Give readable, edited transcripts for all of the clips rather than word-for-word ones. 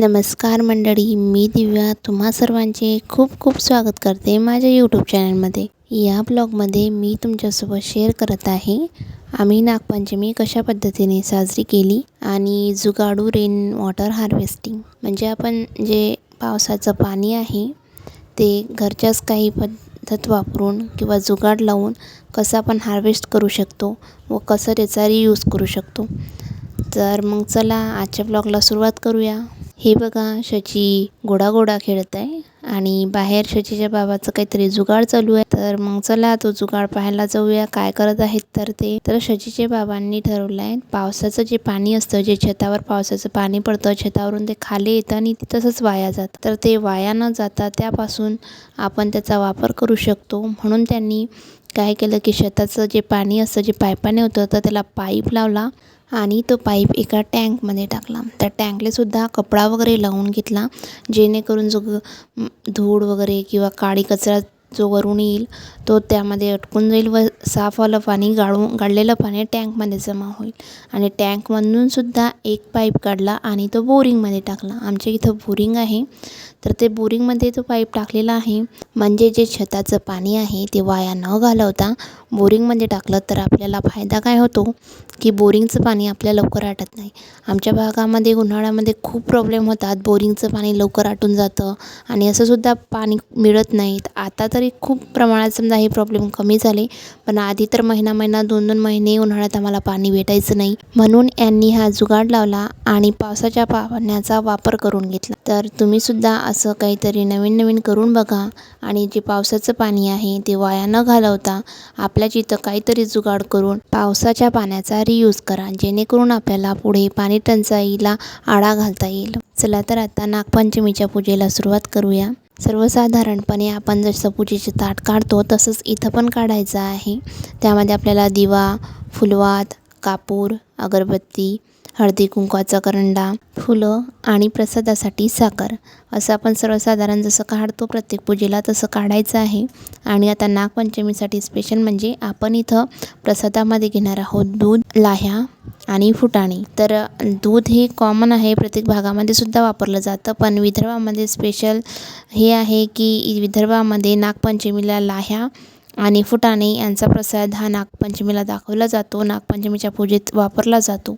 नमस्कार मंडळी, मी दिव्या तुम्हा सर्वांचे खूप खूप स्वागत करते माझ्या यूट्यूब चॅनलमध्ये। या ब्लॉगमध्ये मी तुमच्यासोबत शेअर करत आहे आम्ही नागपंचमी कशा पद्धतीने साजरी केली आणि जुगाडू रेन वॉटर हार्वेस्टिंग म्हणजे आपण जे पावसाचं पाणी आहे ते घरच्याच काही पद्धत वापरून किंवा जुगाड लावून कसं आपण हार्वेस्ट करू शकतो व कसं त्याचा रियूज करू शकतो। तर मग चला आजच्या ब्लॉगला सुरुवात करूया। हे बघा, शची गोडा खेळत आहे आणि बाहेर शचीच्या बाबाचं काहीतरी जुगाड चालू आहे। तर मग चला तो जुगाड पाहायला जाऊया काय करत आहेत। तर शचीच्या बाबांनी ठरवलं आहे पावसाचं जे पाणी असतं, जे छतावर पावसाचं पाणी पडतं, छतावरून ते खाली येतं आणि ते तसंच वाया जातं। तर ते वाया न जाता त्यापासून आपण त्याचा वापर करू शकतो, म्हणून त्यांनी काय केलं की शेताचं जे पाणी असतं, जे पाईपाने होतं, तर त्याला पाईप लावला आणि तो पाईप एका टँकमध्ये टाकला। त्या टँकला सुद्धा कपडा वगैरे लावून घेतला, जेणेकरून जो धूळ वगैरे किंवा काळी कचरा जो वरून येईल तो त्यामध्ये अटकून जाईल व साफवालं पाणी गाळलेलं पाणी टँकमध्ये जमा होईल। आणि टँकमधून सुद्धा एक पाईप काढला आणि तो बोरिंगमध्ये टाकला। आमच्या इथं बोरिंग आहे, तर ते बोरिंगमध्ये तो पाईप टाकलेला आहे, म्हणजे जे छताचं पाणी आहे ते वाया न घालवता बोरिंगमध्ये टाकलं तर आपल्याला फायदा काय होतो की बोरिंगचं पाणी आपल्या लवकर आटत नाही। आमच्या भागामध्ये उन्हाळ्यामध्ये खूप प्रॉब्लेम होतात, बोरिंगचं पाणी लवकर आटून जातं आणि असं सुद्धा पाणी मिळत नाही। आता तरी खूप प्रमाणात समजा हे प्रॉब्लेम कमी झाले, पण आधी तर महिना 2 महिने उन्हाळ्यात आम्हाला पाणी भेटायचं नाही। म्हणून यांनी हा जुगाड लावला आणि पावसाच्या पाण्याचा वापर करून घेतला। तर तुम्ही सुद्धा असं काहीतरी नवीन करून बघा आणि जे पावसाचं पाणी आहे ते वाया न घालवता आपल्या जिथं काहीतरी जुगाड करून पावसाच्या पाण्याचा रियूज करा, जेणेकरून आपल्याला पुढे पाणी टंचाईला आळा घालता येईल। चला तर आता नागपंचमीच्या पूजेला सुरुवात करूया। सर्वसाधारणपणे आपण जसं पूजेचे ताट काढतो तसंच इथं पण काढायचं आहे। त्यामध्ये आपल्याला दिवा, फुलवात, कापूर, अगरबत्ती, हळदी कुंकवाचा करंडा, फुलं आणि प्रसादासाठी साखर असं आपण सर्वसाधारण जसं काढतो प्रत्येक पूजेला तसं काढायचं आहे। आणि आता नागपंचमीसाठी स्पेशल म्हणजे आपण इथं प्रसादामध्ये घेणार आहोत दूध, लाह्या आणि फुटाणे। तर दूध हे कॉमन आहे, प्रत्येक भागामध्ये सुद्धा वापरलं जातं, पण विदर्भामध्ये स्पेशल हे आहे की विदर्भामध्ये नागपंचमीला लाह्या आणि फुटाणे यांचा प्रसाद हा नागपंचमीला दाखवला जातो, नागपंचमीच्या पूजेत वापरला जातो।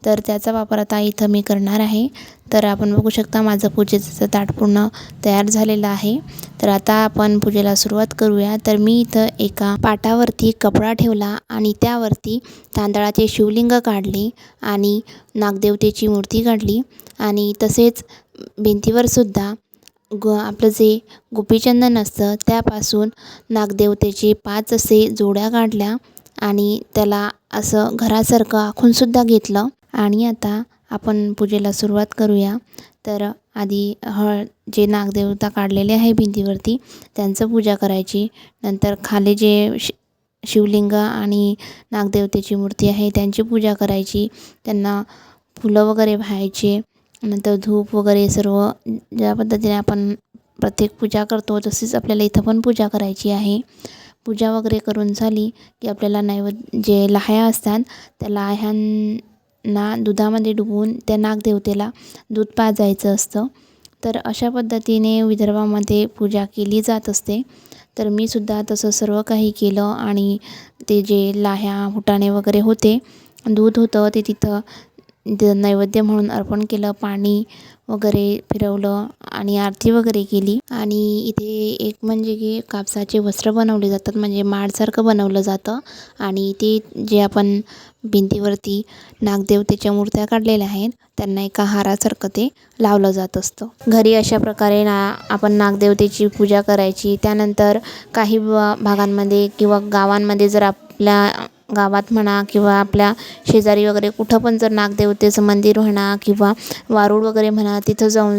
तर त्याचा वापर आता इथं मी करणार आहे। तर आपण बघू शकता माझं पूजेचं ताट पूर्ण तयार झालेलं आहे। तर आता आपण पूजेला सुरुवात करूया। तर मी इथं एका पाटावरती कपडा ठेवला आणि त्यावरती तांदळाचे शिवलिंग काढले आणि नागदेवतेची मूर्ती काढली आणि तसेच भिंतीवर सुद्धा आपलं जे गोपीचंदन असतं त्यापासून नागदेवतेचे 5 असे जोड्या काढल्या आणि त्याला असं घरासारखं आखूनसुद्धा घेतलं। आणि आता आपण पूजेला सुरुवात करूया। तर आधी जे नागदेवता काढलेले आहे भिंतीवरती त्यांचं पूजा करायची, नंतर खाली जे शिवलिंग आणि नागदेवतेची मूर्ती आहे त्यांची पूजा करायची, त्यांना फुलं वगैरे वाहायचे, नंतर धूप वगैरे सर्व ज्या पद्धतीने आपण प्रत्येक पूजा करतो तशीच आपल्याला इथं पण पूजा करायची आहे। पूजा वगैरे करून झाली की आपल्याला नैवेद्य जे लाह्या असतात त्या लाह्यांना दुधामध्ये डुबवून त्या नागदेवतेला दूध पाजायचं असतं। तर अशा पद्धतीने विदर्भामध्ये पूजा केली जात असते। तर मी सुद्धा तसं सर्व काही केलं आणि ते जे लाह्या फुटाणे वगैरे होते, दूध होतं ते तिथं नैवेद्य म्हणून अर्पण केलं, पाणी वगैरे फिरवलं आणि आरती वगैरे केली। आणि इथे एक म्हणजे की कापसाचे वस्त्र बनवले जातात, म्हणजे माळसारखं बनवलं जातं आणि ते जे आपण भिंतीवरती नागदेवतेच्या मूर्त्या काढलेल्या आहेत त्यांना एका हारासारखं ते लावलं जात असतं। घरी अशा प्रकारे आपण नागदेवतेची पूजा करायची। त्यानंतर काही भागांमध्ये किंवा गावांमध्ये जर आपल्या गावात म्हणा किंवा आपल्या शेजारी वगैरे कुठं पण जर नागदेवतेचं मंदिर म्हणा किंवा वारूळ वगैरे म्हणा तिथं जाऊन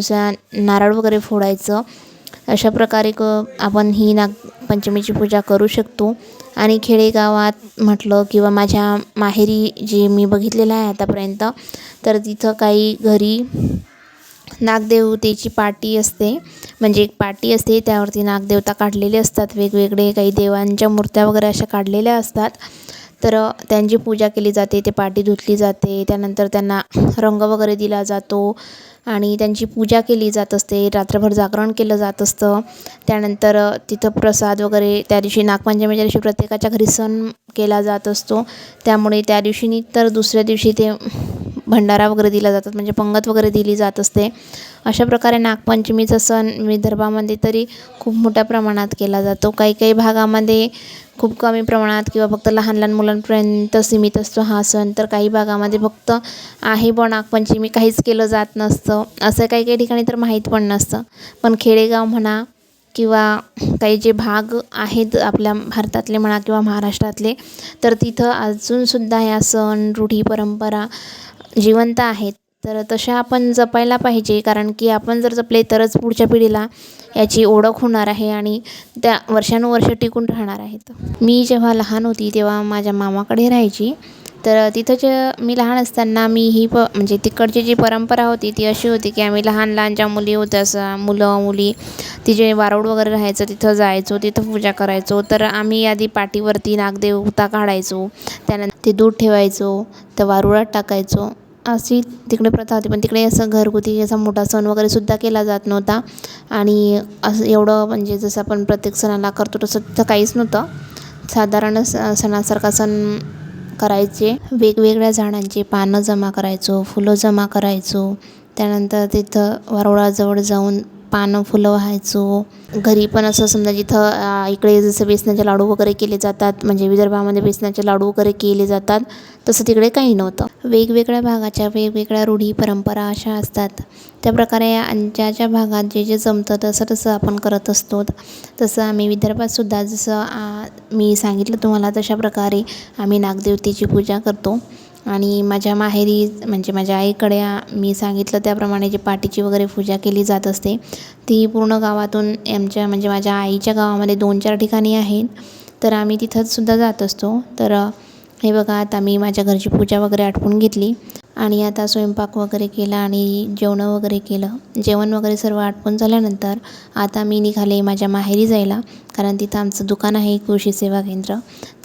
नारळ वगैरे फोडायचं। अशा प्रकारे आपण ही नागपंचमीची पूजा करू शकतो। आणि खेडेगावात म्हटलं किंवा माझ्या माहेरी जे मी बघितलेलं आहे आतापर्यंत, तर तिथं काही घरी नागदेवतेची पाटी असते, म्हणजे एक पाटी असते त्यावरती नागदेवता काढलेले असतात, वेगवेगळे काही देवांच्या मूर्त्या वगैरे अशा काढलेल्या असतात। तर त्यांची पूजा केली जाते, ते पाठी धुतली जाते, त्यानंतर त्यांना रंग वगैरे दिला जातो आणि त्यांची पूजा केली जात असते, रात्रभर जागरण केलं जात असतं. त्यानंतर तिथं प्रसाद वगैरे त्या दिवशी नागपंचमीच्या दिवशी प्रत्येकाच्या घरी सण केला जात असतो, त्यामुळे त्या दिवशी नाही तर दुसऱ्या दिवशी ते भंडारा वगैरे दिला जातात, म्हणजे पंगत वगैरे दिली जात असते. अशा प्रकारे नागपंचमीचा सण विदर्भामध्ये तरी खूप मोठ्या प्रमाणात केला जातो. काही काही भागामध्ये खूप कमी प्रमाणात किंवा फक्त लहान लहान मुलांपर्यंत सीमित असतो हा सण, तर काही भागामध्ये फक्त आहे बुवा नागपंचमी, काहीच केलं जात नसतं. असं काही काही ठिकाणी तर माहीत पण नसतं. पण खेडेगाव म्हणा किंवा काही जे भाग आहेत आपल्या भारतातले म्हणा किंवा महाराष्ट्रातले, तर तिथं अजूनसुद्धा ह्या सण, रूढी, परंपरा जिवंत आहेत. तर तशा आपण जपायला पाहिजे, कारण की आपण जर जपले तरच पुढच्या पिढीला याची ओळख होणार आहे आणि त्या वर्षानुवर्षे टिकून राहणार आहेत. मी जेव्हा लहान होती तेव्हा माझ्या मामाकडे राहायची, तर तिथं जे मी लहान असताना मी ही म्हणजे तिकडची जी परंपरा होती ती अशी होती की आम्ही लहान लहान ज्या मुली होत्या, असं मुलं मुली, ती जे वारूळ वगैरे राहायचं तिथं जायचो, तिथं पूजा करायचो. तर आम्ही आधी पाठीवरती नागदेवता काढायचो, त्यानंतर ते दूध ठेवायचो, त्या वारुळात टाकायचो. अशी तिकडे प्रथा होती. पण तिकडे असं घरगुती असा मोठा सण वगैरे सुद्धा केला जात नव्हता आणि असं एवढं म्हणजे जसं आपण प्रत्येक सणाला करतो तसं तिथं काहीच नव्हतं. साधारण सणासारखा सण करायचे. वेगवेगळ्या झाडांची पानं जमा करायचो, फुलं जमा करायचो. त्यानंतर तिथं वारुळाजवळ जाऊन पानं फुलं वाहायचो. घरी पण असं समजा जिथं इकडे जसं बेसनाचे लाडू वगैरे केले जातात, म्हणजे विदर्भामध्ये बेसनाचे लाडू वगैरे केले जातात, तसं तिकडे काही नव्हतं. वेगवेगळ्या भागाच्या वेगवेगळ्या रूढी परंपरा अशा असतात. त्याप्रकारे ज्या ज्या भागात जे जे जमतं तसं तसं आपण करत असतो. तसं आम्ही विदर्भातसुद्धा जसं मी सांगितलं तुम्हाला तशा प्रकारे आम्ही नागदेवतेची पूजा करतो. आणि माझ्या माहेरी म्हणजे माझ्या आईकडे मी सांगितलं त्याप्रमाणे जी पाटीची वगैरे पूजा केली जात असते, ती पूर्ण गावातून आमच्या म्हणजे माझ्या आईच्या गावामध्ये 2-4 ठिकाणी आहेत, तर आम्ही तिथंसुद्धा जात असतो. तर हे बघा, आता मी माझ्या घरची पूजा वगैरे आटपून घेतली आणि आता स्वयंपाक वगैरे केला आणि जेवण वगैरे केलं. जेवण वगैरे सर्व आटपून झाल्यानंतर आता मी निघाले माझ्या माहेरी जायला, कारण तिथं आमचं दुकान आहे कृषी सेवा केंद्र,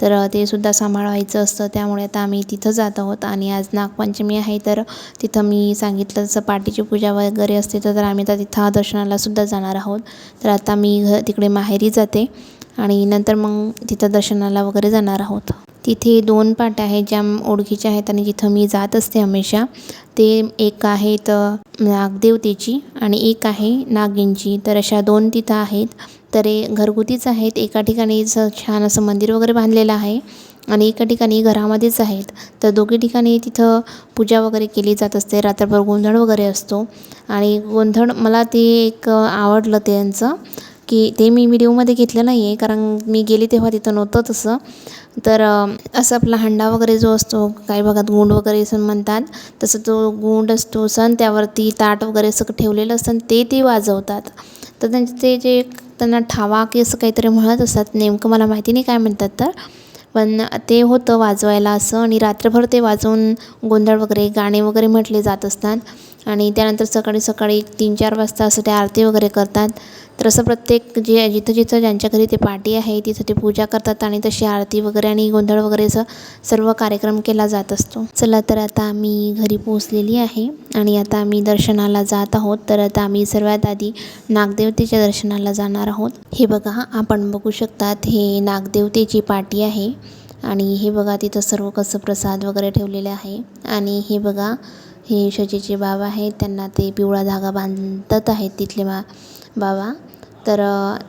तर ते सुद्धा सांभाळायचं असतं. त्यामुळे आता आम्ही तिथं जात आहोत. आणि आज नागपंचमी आहे, तर तिथं मी सांगितलं तसं पाटीची पूजा वगैरे असते, तर आम्ही तर तिथं दर्शनालासुद्धा जाणार आहोत. तर आता मी तिकडे माहेरी जाते आणि नंतर मग तिथं दर्शनाला वगैरे जाणार आहोत. तिथे 2 पाट्या आहेत ज्या ओळखीच्या आहेत आणि जिथं मी जात असते हमेशा. ते एक आहेत नागदेवतेची आणि एक आहे नागिनची. तर अशा 2 तिथं आहेत. तर हे घरगुतीच आहेत. एका ठिकाणी असं छान असं मंदिर वगैरे बांधलेलं आहे आणि एका ठिकाणी घरामध्येच आहेत. तर दोघी ठिकाणी तिथं पूजा वगैरे केली जात असते. रात्रभर गोंधळ वगैरे असतो आणि गोंधळ मला ते एक आवडलं त्यांचं, की ते मी व्हिडिओमध्ये घेतलं नाही आहे, कारण मी गेले तेव्हा तिथं नव्हतं तसं. तर असं आपला हंडा वगैरे जो असतो, काही भागात गुंड वगैरे असं म्हणतात, तसं तो गुंड असतो सण, त्यावरती ताट वगैरे असं ठेवलेलं असतं आणि ते वाजवतात. तर त्यांचे ते जे त्यांना ठावा की असं काहीतरी म्हणत असतात, नेमकं मला माहिती नाही काय म्हणतात, तर पण ते होतं वाजवायला असं. आणि रात्रभर ते वाजवून गोंधळ वगैरे गाणे वगैरे म्हटले जात असतात आणि त्यानंतर सकाळी सकाळी 3-4 वाजता असं ते आरती वगैरे करतात. तर असं प्रत्येक जे जिथं जिथं ज्यांच्या घरी ते पाटी आहे तिथं ते पूजा करतात आणि तशी आरती वगैरे आणि गोंधळ वगैरे असं सर्व कार्यक्रम केला जात असतो. चला, तर आता आम्ही घरी पोहोचलेली आहे आणि आता आम्ही दर्शनाला जात आहोत. तर आता आम्ही सर्वात आधी नागदेवतेच्या दर्शनाला जाणार आहोत. हे बघा, आपण बघू शकतात, हे नागदेवतेची पाटी आहे आणि हे बघा तिथं सर्व कसं प्रसाद वगैरे ठेवलेले आहे. आणि हे बघा, हे शजीचे बाबा आहेत, त्यांना ते पिवळा धागा बांधत आहेत तिथले बाबा. तर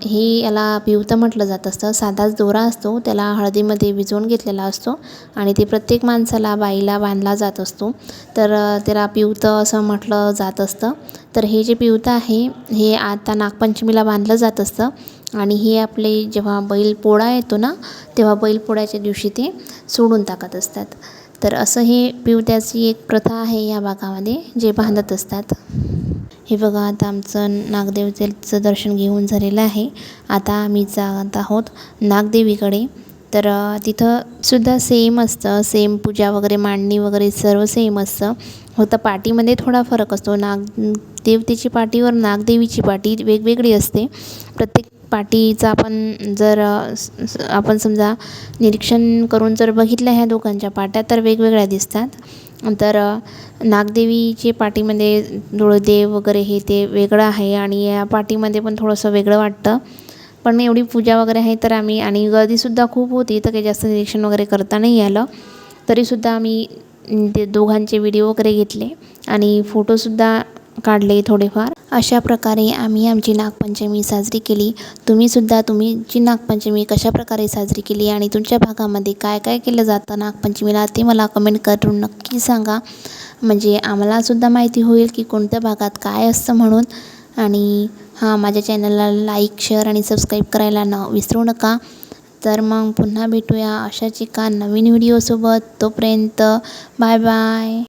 हे याला पिवतं म्हटलं जात असतं. साधाच दोरा असतो, त्याला हळदीमध्ये भिजवून घेतलेला असतो आणि ते प्रत्येक माणसाला बाईला बांधला जात असतो. तर त्याला पिवतं असं म्हटलं जात असतं. तर हे जे पिवतं आहे हे आता नागपंचमीला बांधलं जात असतं आणि हे आपले जेव्हा बैलपोळा येतो ना, तेव्हा बैलपोळ्याच्या दिवशी ते सोडून टाकत असतात. तर असं हे पिवत्याची एक प्रथा आहे या भागामध्ये, जे बांधत असतात. हे बघा, आता आमचं नागदेवतेचं दर्शन घेऊन झालेलं आहे. आता आम्ही जात आहोत नागदेवीकडे. तर तिथं सुद्धा सेम असतं, सेम पूजा वगैरे, मांडणी वगैरे सर्व सेम असतं. फक्त पाटीमध्ये थोडा फरक असतो. देवतेची पाटीवर नागदेवीची पाटी वेगवेगळी असते. प्रत्येक पाटीचा आपण जर आपण समजा निरीक्षण करून जर बघितलं ह्या दोघांच्या पाट्या तर वेगवेगळ्या दिसतात. तर नागदेवीची पाटीमध्ये डोळदेव वगैरे हे ते वेगळं आहे आणि या पाटीमध्ये पण थोडंसं वेगळं वाटतं. पण एवढी पूजा वगैरे आहे तर आम्ही आणि गर्दीसुद्धा खूप होती तर काही जास्त निरीक्षण वगैरे करता नाही आलं. तरीसुद्धा आम्ही ते दोघांचे व्हिडिओ वगैरे घेतले आणि फोटोसुद्धा काढले थोडेफार. अशा प्रकारे आम्ही आमची नागपंचमी साजरी केली. तुमची नागपंचमी कशाप्रकारे साजरी केली आणि तुमच्या भागामध्ये काय काय केलं जातं नागपंचमीला ते मला कमेंट करून नक्की सांगा. म्हणजे आम्हालासुद्धा माहिती होईल की कोणत्या भागात काय असतं म्हणून. आणि माझ्या चॅनलला लाईक, शेअर आणि सबस्क्राईब करायला विसरू नका. तर मग पुन्हा भेटूया अशाच एका नवीन व्हिडिओसोबत. तोपर्यंत बाय बाय.